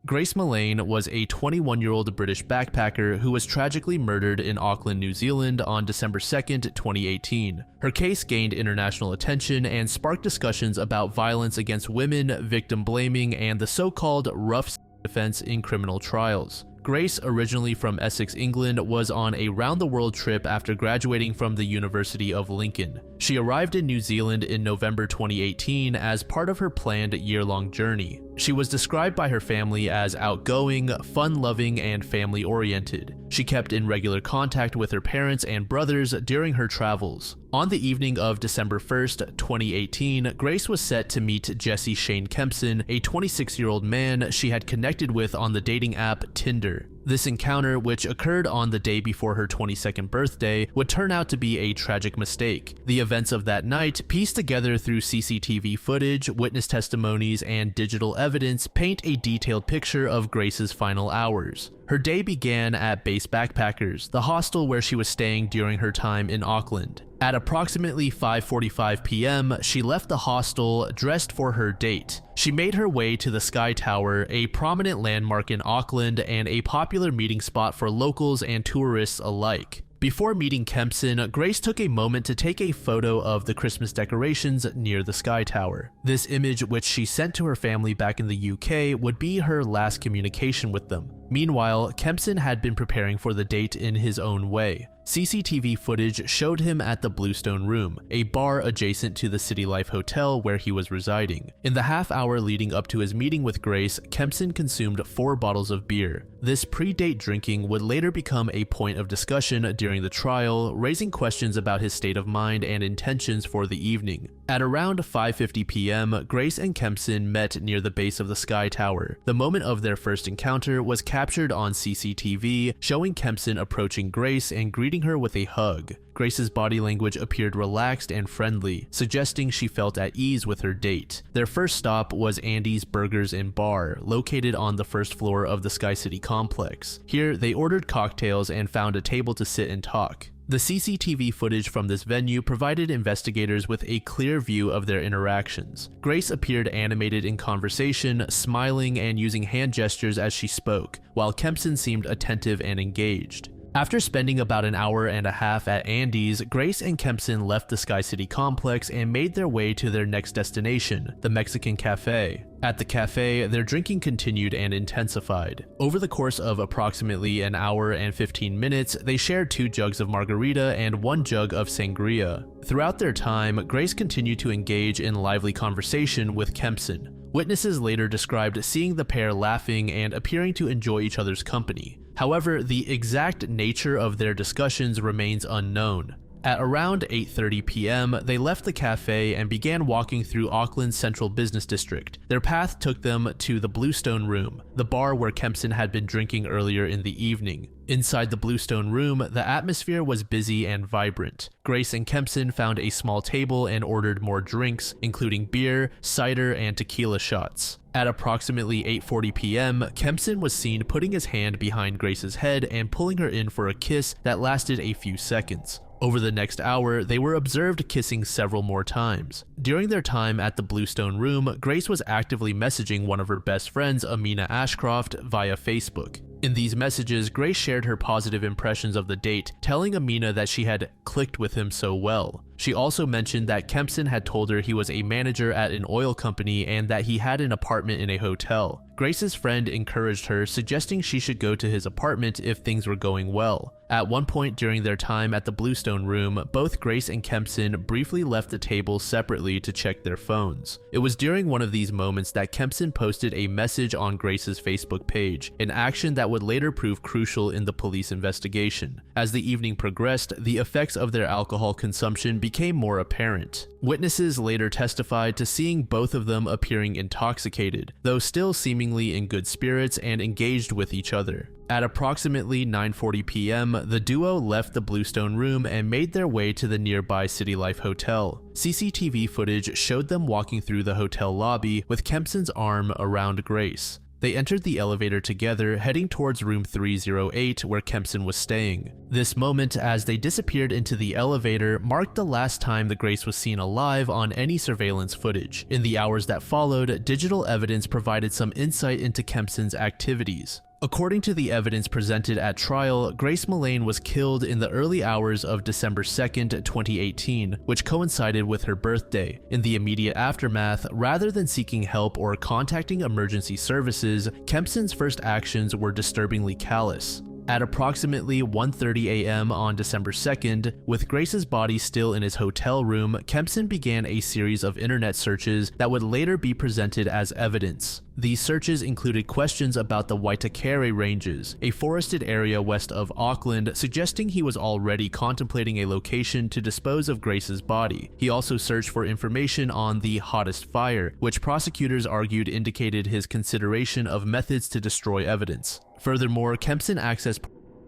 Grace Millane was a 21-year-old British backpacker who was tragically murdered in Auckland, New Zealand on December 2nd, 2018. Her case gained international attention and sparked discussions about violence against women, victim blaming, and the so-called rough defense in criminal trials. Grace, originally from Essex, England, was on a round-the-world trip after graduating from the University of Lincoln. She arrived in New Zealand in November 2018 as part of her planned year-long journey. She was described by her family as outgoing, fun-loving, and family-oriented. She kept in regular contact with her parents and brothers during her travels. On the evening of December 1st, 2018, Grace was set to meet Jesse Shane Kempson, a 26-year-old man she had connected with on the dating app Tinder. This encounter, which occurred on the day before her 22nd birthday, would turn out to be a tragic mistake. The events of that night, pieced together through CCTV footage, witness testimonies, and digital evidence, paint a detailed picture of Grace's final hours. Her day began at Base Backpackers, the hostel where she was staying during her time in Auckland. At approximately 5:45 p.m., she left the hostel dressed for her date. She made her way to the Sky Tower, a prominent landmark in Auckland and a popular meeting spot for locals and tourists alike. Before meeting Kempson, Grace took a moment to take a photo of the Christmas decorations near the Sky Tower. This image, which she sent to her family back in the UK, would be her last communication with them. Meanwhile, Kempson had been preparing for the date in his own way. CCTV footage showed him at the Bluestone Room, a bar adjacent to the City Life Hotel where he was residing. In the half hour leading up to his meeting with Grace, Kempson consumed 4 bottles of beer. This pre-date drinking would later become a point of discussion during the trial, raising questions about his state of mind and intentions for the evening. At around 5:50 p.m., Grace and Kempson met near the base of the Sky Tower. The moment of their first encounter was captured on CCTV, showing Kempson approaching Grace and greeting her with a hug. Grace's body language appeared relaxed and friendly, suggesting she felt at ease with her date. Their first stop was Andy's Burgers and Bar, located on the first floor of the Sky City complex. Here, they ordered cocktails and found a table to sit and talk. The CCTV footage from this venue provided investigators with a clear view of their interactions. Grace appeared animated in conversation, smiling and using hand gestures as she spoke, while Kempson seemed attentive and engaged. After spending about an hour and a half at Andy's, Grace and Kempson left the Sky City complex and made their way to their next destination, the Mexican Cafe. At the cafe, their drinking continued and intensified. Over the course of approximately an hour and 15 minutes, they shared 2 jugs of margarita and 1 jug of sangria. Throughout their time, Grace continued to engage in lively conversation with Kempson. Witnesses later described seeing the pair laughing and appearing to enjoy each other's company. However, the exact nature of their discussions remains unknown. At around 8:30 p.m., they left the cafe and began walking through Auckland's central business district. Their path took them to the Bluestone Room, the bar where Kempson had been drinking earlier in the evening. Inside the Bluestone Room, the atmosphere was busy and vibrant. Grace and Kempson found a small table and ordered more drinks, including beer, cider, and tequila shots. At approximately 8:40 p.m., Kempson was seen putting his hand behind Grace's head and pulling her in for a kiss that lasted a few seconds. Over the next hour, they were observed kissing several more times. During their time at the Bluestone Room, Grace was actively messaging one of her best friends, Amina Ashcroft, via Facebook. In these messages, Grace shared her positive impressions of the date, telling Amina that she had clicked with him so well. She also mentioned that Kempson had told her he was a manager at an oil company and that he had an apartment in a hotel. Grace's friend encouraged her, suggesting she should go to his apartment if things were going well. At one point during their time at the Bluestone Room, both Grace and Kempson briefly left the table separately to check their phones. It was during one of these moments that Kempson posted a message on Grace's Facebook page, an action that would later prove crucial in the police investigation. As the evening progressed, the effects of their alcohol consumption became more apparent. Witnesses later testified to seeing both of them appearing intoxicated, though still seemingly in good spirits and engaged with each other. At approximately 9:40 p.m., the duo left the Bluestone Room and made their way to the nearby City Life Hotel. CCTV footage showed them walking through the hotel lobby with Kempson's arm around Grace. They entered the elevator together, heading towards room 308 where Kempson was staying. This moment, as they disappeared into the elevator, marked the last time that Grace was seen alive on any surveillance footage. In the hours that followed, digital evidence provided some insight into Kempson's activities. According to the evidence presented at trial, Grace Millane was killed in the early hours of December 2nd, 2018, which coincided with her birthday. In the immediate aftermath, rather than seeking help or contacting emergency services, Kempson's first actions were disturbingly callous. At approximately 1:30 a.m. on December 2nd, with Grace's body still in his hotel room, Kempson began a series of internet searches that would later be presented as evidence. These searches included questions about the Waitakere Ranges, a forested area west of Auckland, suggesting he was already contemplating a location to dispose of Grace's body. He also searched for information on the hottest fire, which prosecutors argued indicated his consideration of methods to destroy evidence. Furthermore, Kempson accessed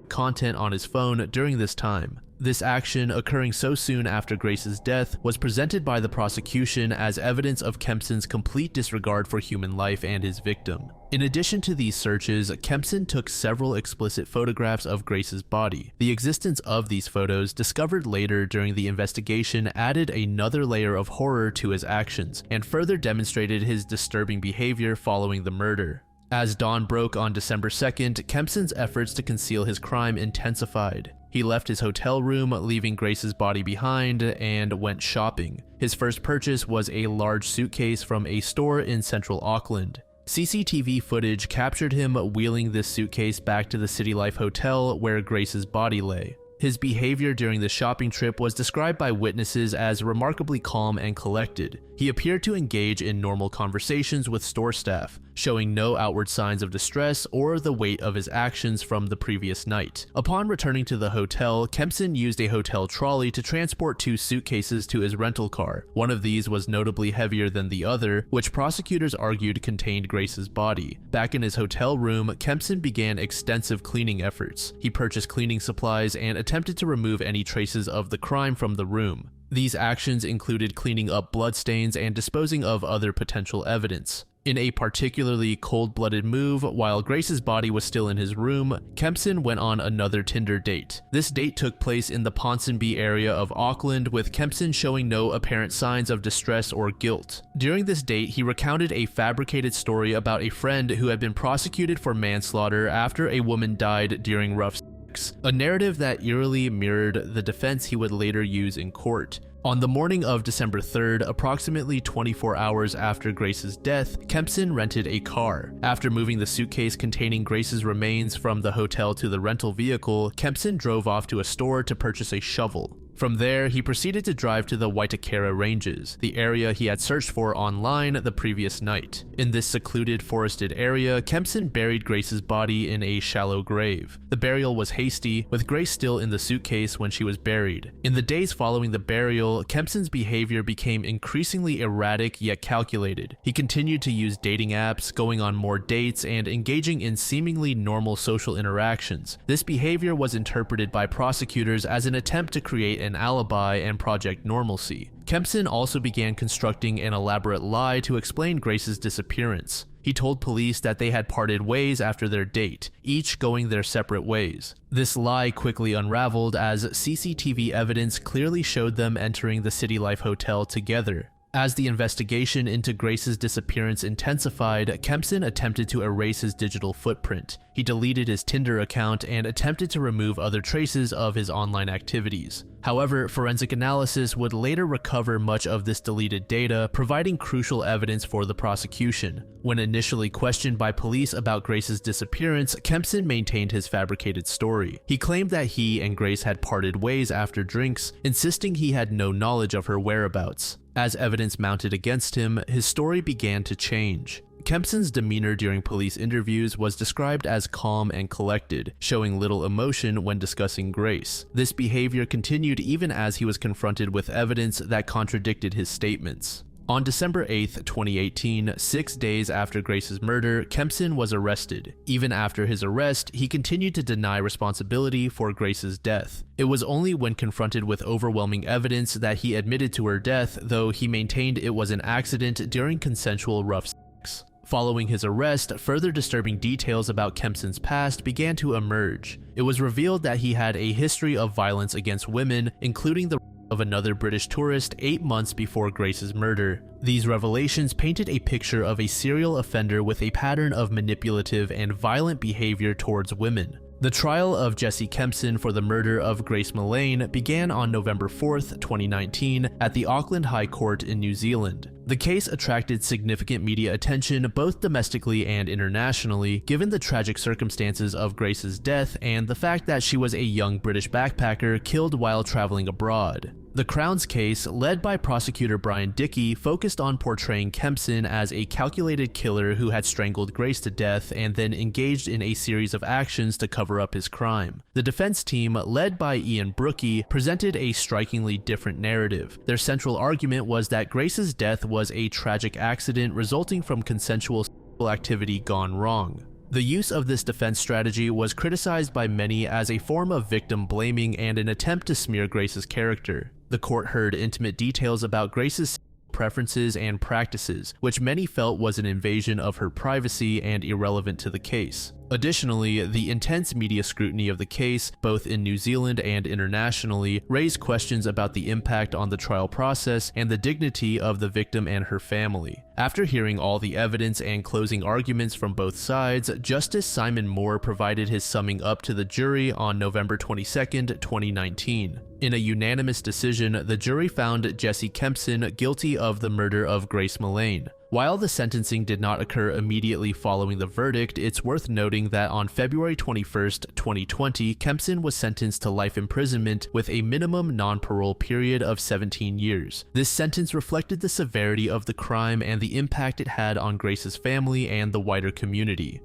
content on his phone during this time. This action, occurring so soon after Grace's death, was presented by the prosecution as evidence of Kempson's complete disregard for human life and his victim. In addition to these searches, Kempson took several explicit photographs of Grace's body. The existence of these photos, discovered later during the investigation, added another layer of horror to his actions, and further demonstrated his disturbing behavior following the murder. As dawn broke on December 2nd, Kempson's efforts to conceal his crime intensified. He left his hotel room, leaving Grace's body behind, and went shopping. His first purchase was a large suitcase from a store in central Auckland. CCTV footage captured him wheeling this suitcase back to the City Life Hotel where Grace's body lay. His behavior during the shopping trip was described by witnesses as remarkably calm and collected. He appeared to engage in normal conversations with store staff, showing no outward signs of distress or the weight of his actions from the previous night. Upon returning to the hotel, Kempson used a hotel trolley to transport 2 suitcases to his rental car. One of these was notably heavier than the other, which prosecutors argued contained Grace's body. Back in his hotel room, Kempson began extensive cleaning efforts. He purchased cleaning supplies and attempted to remove any traces of the crime from the room. These actions included cleaning up bloodstains and disposing of other potential evidence. In a particularly cold-blooded move, while Grace's body was still in his room, Kempson went on another Tinder date. This date took place in the Ponsonby area of Auckland, with Kempson showing no apparent signs of distress or guilt. During this date, he recounted a fabricated story about a friend who had been prosecuted for manslaughter after a woman died during rough sex, a narrative that eerily mirrored the defense he would later use in court. On the morning of December 3rd, approximately 24 hours after Grace's death, Kempson rented a car. After moving the suitcase containing Grace's remains from the hotel to the rental vehicle, Kempson drove off to a store to purchase a shovel. From there, he proceeded to drive to the Waitakere Ranges, the area he had searched for online the previous night. In this secluded, forested area, Kempson buried Grace's body in a shallow grave. The burial was hasty, with Grace still in the suitcase when she was buried. In the days following the burial, Kempson's behavior became increasingly erratic yet calculated. He continued to use dating apps, going on more dates, and engaging in seemingly normal social interactions. This behavior was interpreted by prosecutors as an attempt to create an alibi and project normalcy. Kempson also began constructing an elaborate lie to explain Grace's disappearance. He told police that they had parted ways after their date, each going their separate ways. This lie quickly unraveled as CCTV evidence clearly showed them entering the City Life Hotel together. As the investigation into Grace's disappearance intensified, Kempson attempted to erase his digital footprint. He deleted his Tinder account and attempted to remove other traces of his online activities. However, forensic analysis would later recover much of this deleted data, providing crucial evidence for the prosecution. When initially questioned by police about Grace's disappearance, Kempson maintained his fabricated story. He claimed that he and Grace had parted ways after drinks, insisting he had no knowledge of her whereabouts. As evidence mounted against him, his story began to change. Kempson's demeanor during police interviews was described as calm and collected, showing little emotion when discussing Grace. This behavior continued even as he was confronted with evidence that contradicted his statements. On December 8, 2018, 6 days after Grace's murder, Kempson was arrested. Even after his arrest, he continued to deny responsibility for Grace's death. It was only when confronted with overwhelming evidence that he admitted to her death, though he maintained it was an accident during consensual rough sex. Following his arrest, further disturbing details about Kempson's past began to emerge. It was revealed that he had a history of violence against women, including the of another British tourist 8 months before Grace's murder. These revelations painted a picture of a serial offender with a pattern of manipulative and violent behavior towards women. The trial of Jesse Kempson for the murder of Grace Millane began on November 4th, 2019 at the Auckland High Court in New Zealand. The case attracted significant media attention both domestically and internationally, given the tragic circumstances of Grace's death and the fact that she was a young British backpacker killed while traveling abroad. The Crown's case, led by prosecutor Brian Dickey, focused on portraying Kempson as a calculated killer who had strangled Grace to death and then engaged in a series of actions to cover up his crime. The defense team, led by Ian Brookie, presented a strikingly different narrative. Their central argument was that Grace's death was a tragic accident resulting from consensual sexual activity gone wrong. The use of this defense strategy was criticized by many as a form of victim blaming and an attempt to smear Grace's character. The court heard intimate details about Grace's preferences and practices, which many felt was an invasion of her privacy and irrelevant to the case. Additionally, the intense media scrutiny of the case, both in New Zealand and internationally, raised questions about the impact on the trial process and the dignity of the victim and her family. After hearing all the evidence and closing arguments from both sides, Justice Simon Moore provided his summing up to the jury on November 22, 2019. In a unanimous decision, the jury found Jesse Kempson guilty of the murder of Grace Millane. While the sentencing did not occur immediately following the verdict, it's worth noting that on February 21, 2020, Kempson was sentenced to life imprisonment with a minimum non-parole period of 17 years. This sentence reflected the severity of the crime and the impact it had on Grace's family and the wider community.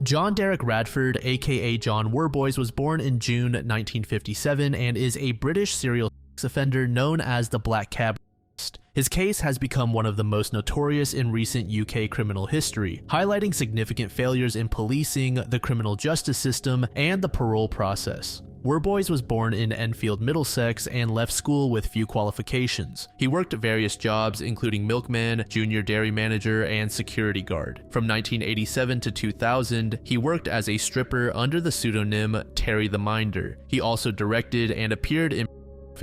John Derek Radford, aka John Worboys, was born in June 1957 and is a British serial sex offender known as the Black Cab. His case has become one of the most notorious in recent UK criminal history, highlighting significant failures in policing, the criminal justice system, and the parole process. Worboys was born in Enfield, Middlesex, and left school with few qualifications. He worked various jobs, including milkman, junior dairy manager, and security guard. From 1987 to 2000, he worked as a stripper under the pseudonym Terry the Minder. He also directed and appeared in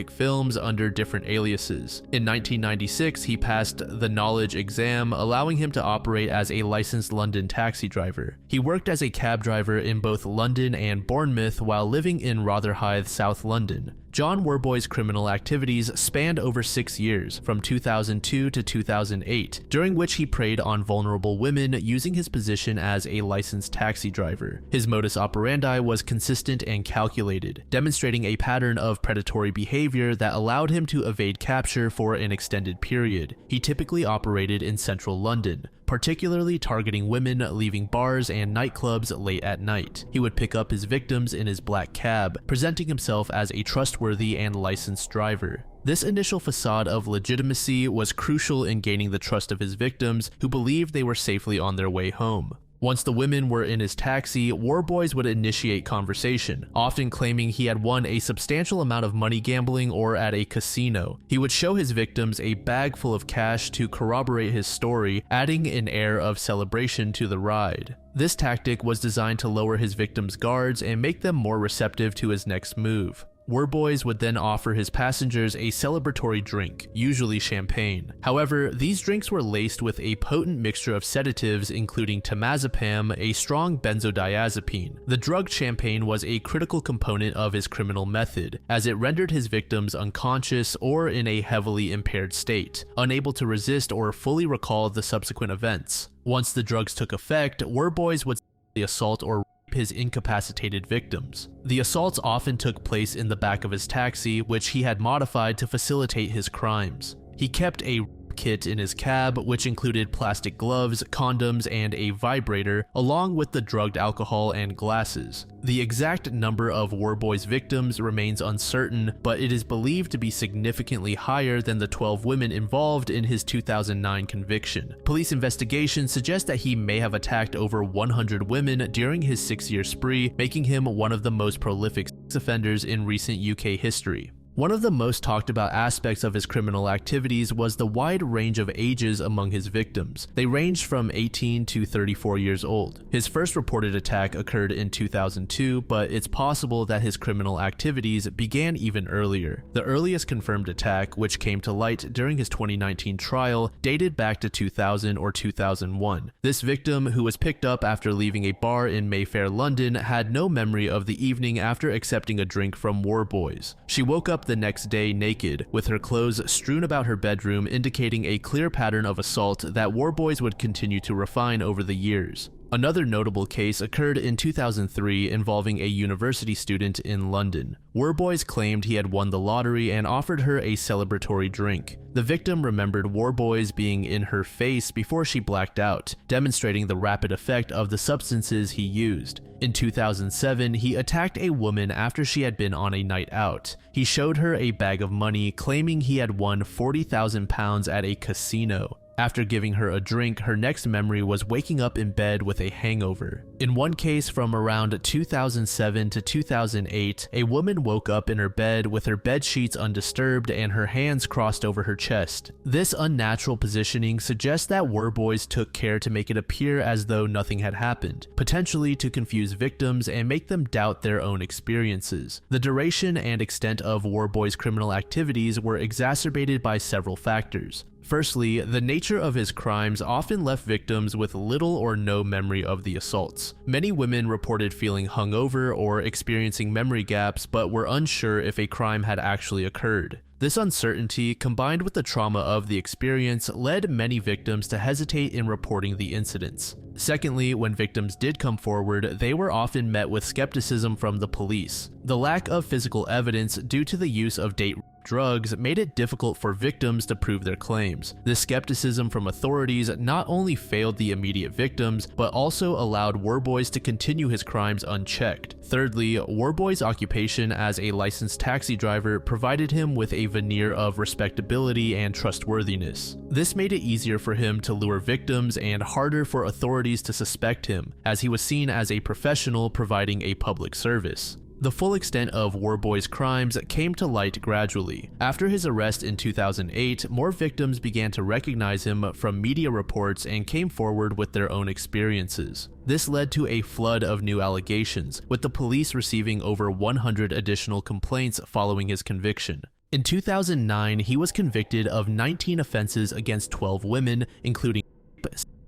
films under different aliases. In 1996, he passed the knowledge exam, allowing him to operate as a licensed London taxi driver. He worked as a cab driver in both London and Bournemouth while living in Rotherhithe, South London. John Worboys' criminal activities spanned over 6 years, from 2002 to 2008, during which he preyed on vulnerable women using his position as a licensed taxi driver. His modus operandi was consistent and calculated, demonstrating a pattern of predatory behavior that allowed him to evade capture for an extended period. He typically operated in central London, particularly targeting women leaving bars and nightclubs late at night. He would pick up his victims in his black cab, presenting himself as a trustworthy and licensed driver. This initial facade of legitimacy was crucial in gaining the trust of his victims, who believed they were safely on their way home. Once the women were in his taxi, Worboys would initiate conversation, often claiming he had won a substantial amount of money gambling or at a casino. He would show his victims a bag full of cash to corroborate his story, adding an air of celebration to the ride. This tactic was designed to lower his victims' guards and make them more receptive to his next move. Worboys would then offer his passengers a celebratory drink, usually champagne. However, these drinks were laced with a potent mixture of sedatives including temazepam, a strong benzodiazepine. The drug champagne was a critical component of his criminal method, as it rendered his victims unconscious or in a heavily impaired state, unable to resist or fully recall the subsequent events. Once the drugs took effect, Worboys would assault or his incapacitated victims. The assaults often took place in the back of his taxi, which he had modified to facilitate his crimes. He kept a kit in his cab, which included plastic gloves, condoms, and a vibrator, along with the drugged alcohol and glasses. The exact number of Worboys' victims remains uncertain, but it is believed to be significantly higher than the 12 women involved in his 2009 conviction. Police investigations suggest that he may have attacked over 100 women during his 6-year spree, making him one of the most prolific sex offenders in recent UK history. One of the most talked about aspects of his criminal activities was the wide range of ages among his victims. They ranged from 18 to 34 years old. His first reported attack occurred in 2002, but it's possible that his criminal activities began even earlier. The earliest confirmed attack, which came to light during his 2019 trial, dated back to 2000 or 2001. This victim, who was picked up after leaving a bar in Mayfair, London, had no memory of the evening after accepting a drink from Worboys. She woke up the next day naked, with her clothes strewn about her bedroom, indicating a clear pattern of assault that Worboys would continue to refine over the years. Another notable case occurred in 2003 involving a university student in London. Worboys claimed he had won the lottery and offered her a celebratory drink. The victim remembered Worboys being in her face before she blacked out, demonstrating the rapid effect of the substances he used. In 2007, he attacked a woman after she had been on a night out. He showed her a bag of money, claiming he had won £40,000 at a casino. After giving her a drink, her next memory was waking up in bed with a hangover. In one case from around 2007 to 2008, a woman woke up in her bed with her bed sheets undisturbed and her hands crossed over her chest. This unnatural positioning suggests that Worboys took care to make it appear as though nothing had happened, potentially to confuse victims and make them doubt their own experiences. The duration and extent of Worboys' criminal activities were exacerbated by several factors. Firstly, the nature of his crimes often left victims with little or no memory of the assaults. Many women reported feeling hungover or experiencing memory gaps, but were unsure if a crime had actually occurred. This uncertainty, combined with the trauma of the experience, led many victims to hesitate in reporting the incidents. Secondly, when victims did come forward, they were often met with skepticism from the police. The lack of physical evidence due to the use of date drugs made it difficult for victims to prove their claims. This skepticism from authorities not only failed the immediate victims, but also allowed Worboys to continue his crimes unchecked. Thirdly, Worboys' occupation as a licensed taxi driver provided him with a veneer of respectability and trustworthiness. This made it easier for him to lure victims and harder for authorities to suspect him, as he was seen as a professional providing a public service. The full extent of Worboys' crimes came to light gradually. After his arrest in 2008, more victims began to recognize him from media reports and came forward with their own experiences. This led to a flood of new allegations, with the police receiving over 100 additional complaints following his conviction. In 2009, he was convicted of 19 offenses against 12 women, including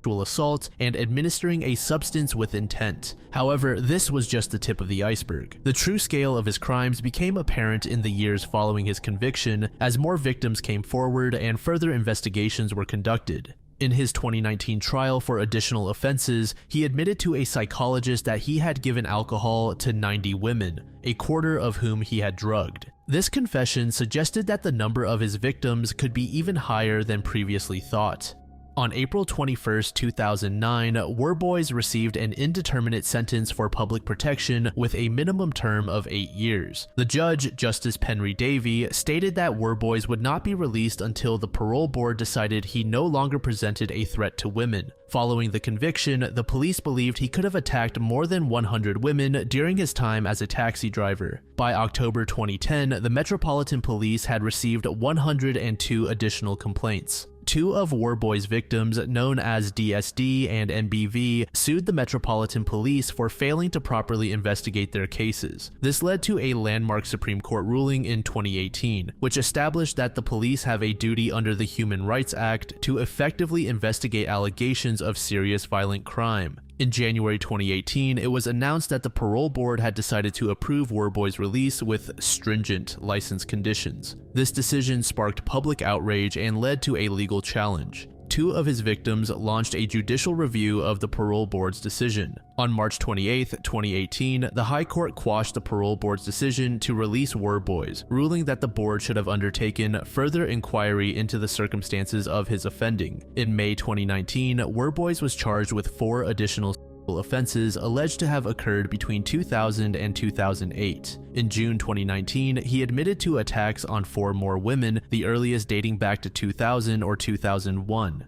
sexual assault and administering a substance with intent. However, this was just the tip of the iceberg. The true scale of his crimes became apparent in the years following his conviction, as more victims came forward and further investigations were conducted. In his 2019 trial for additional offenses, he admitted to a psychologist that he had given alcohol to 90 women, a quarter of whom he had drugged. This confession suggested that the number of his victims could be even higher than previously thought. On April 21, 2009, Worboys received an indeterminate sentence for public protection with a minimum term of 8 years. The judge, Justice Penry Davey, stated that Worboys would not be released until the parole board decided he no longer presented a threat to women. Following the conviction, the police believed he could have attacked more than 100 women during his time as a taxi driver. By October 2010, the Metropolitan Police had received 102 additional complaints. Two of Worboys' victims, known as DSD and NBV, sued the Metropolitan Police for failing to properly investigate their cases. This led to a landmark Supreme Court ruling in 2018, which established that the police have a duty under the Human Rights Act to effectively investigate allegations of serious violent crime. In January 2018, it was announced that the parole board had decided to approve Worboys' release with stringent license conditions. This decision sparked public outrage and led to a legal challenge. Two of his victims launched a judicial review of the parole board's decision. On March 28, 2018, the High Court quashed the parole board's decision to release Worboys, ruling that the board should have undertaken further inquiry into the circumstances of his offending. In May 2019, Worboys was charged with 4 additional offenses alleged to have occurred between 2000 and 2008. In June 2019, he admitted to attacks on 4 more women, the earliest dating back to 2000 or 2001.